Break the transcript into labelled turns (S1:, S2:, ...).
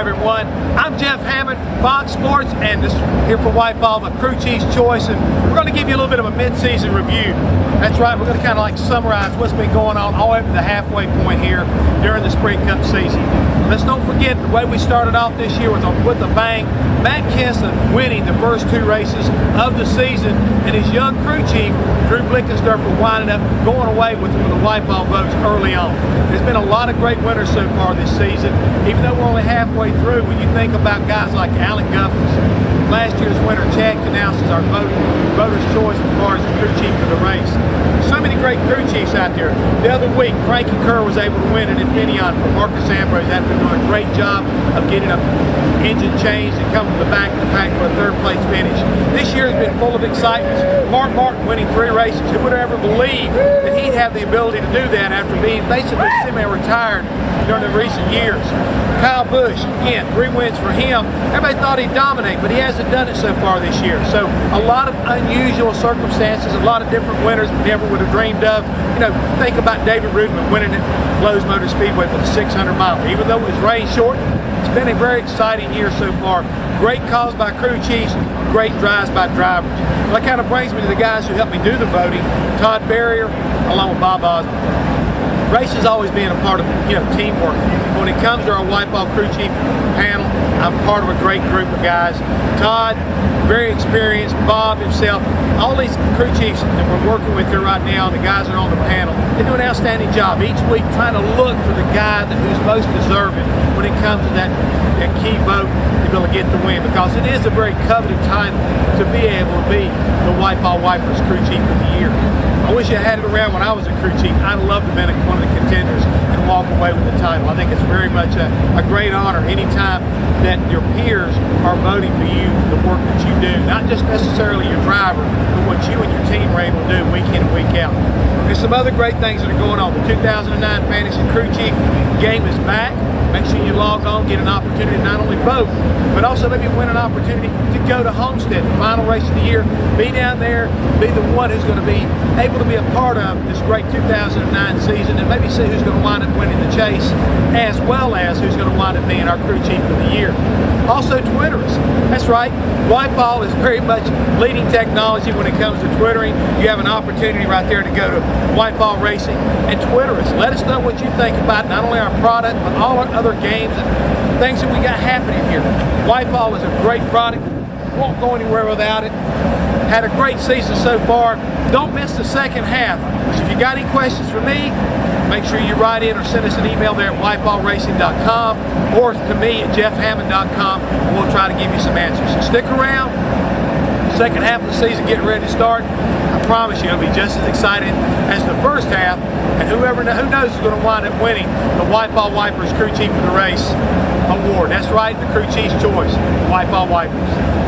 S1: everyone. I'm Jeff Hammond from Fox Sports, and this here for WYPALL, the crew chief's choice, and we're going to give you a little bit of a mid-season review. That's right, we're going to kind of like summarize what's been going on all the way up to the halfway point here during the Spring Cup season. Let's don't forget the way we started off this year with a bang. Matt Kinson winning the first two races of the season, and his young crew chief, Drew Blickensderfer, winding up going away with the WYPALL votes early on. There's been a lot of great winners so far this season, even though we're only halfway through. When you think about guys like Alan Gustafson, last year's winner Chad Knaus is our voter's choice as far as the crew chief of the race. So many great crew chiefs out there. The other week, Frankie Kerr was able to win an Infineon for Marcus Ambrose after doing a great job of getting an engine changed and coming to the back of the pack for a third place finish. This year has been full of excitement. Mark Martin winning 3 races. Who would have ever believed that he'd have the ability to do that after being basically semi-retired during the recent years? Kyle Busch, again, 3 wins for him. Everybody thought he'd dominate, but he hasn't done it so far this year. So a lot of unusual circumstances, a lot of different winners we never would have dreamed of. You know, think about David Rudman winning at Lowe's Motor Speedway for the 600 mile. Even though it was rain short, it's been a very exciting year so far. Great calls by crew chiefs, great drives by drivers. Well, that kind of brings me to the guys who helped me do the voting. Todd Barrier, along with Bob Osborne. Race has always been a part of, teamwork. When it comes to our WYPALL crew chief panel, I'm part of a great group of guys. Todd, very experienced. Bob himself, all these crew chiefs that we're working with here right now, and the guys that are on the panel, they do an outstanding job each week trying to look for the guy who's most deserving when it comes to that key vote to be able to get the win, because it is a very coveted title to be able to be the WYPALL Wipers crew chief of the year. I wish I had it around when I was a crew chief. I'd love to have been one of the contenders and walk away with the title. I think it's very much a great honor anytime that your peers are voting for you for the work that you do, not just necessarily your driver, but what you and your team are able to do week in and week out. There's some other great things that are going on. The 2009 Fantasy Crew Chief game is back. Make sure you log on, get an opportunity to not only vote, but also maybe win an opportunity to go to Homestead, the final race of the year, be down there, be the one who's going to be able to be a part of this great 2009 season, and maybe see who's going to wind up winning the chase, as well as who's going to wind up being our crew chief of the year. Also, Twitterers. That's right, WYPALL is very much leading technology when it comes to Twittering. You have an opportunity right there to go to WYPALL Racing and Twitter us. Let us know what you think about not only our product, but all our other games and things that we got happening here. WYPALL is a great product. Won't go anywhere without it. Had a great season so far. Don't miss the second half. So if you got any questions for me, make sure you write in or send us an email there at wypallracing.com or to me at jeffhammond.com, and we'll try to give you some answers. So stick around. Second half of the season getting ready to start. I promise you it'll be just as exciting as the first half, and who knows who's going to wind up winning the WYPALL Wipers Crew Chief of the Race award. That's right, the crew chief's choice, WYPALL Wipers.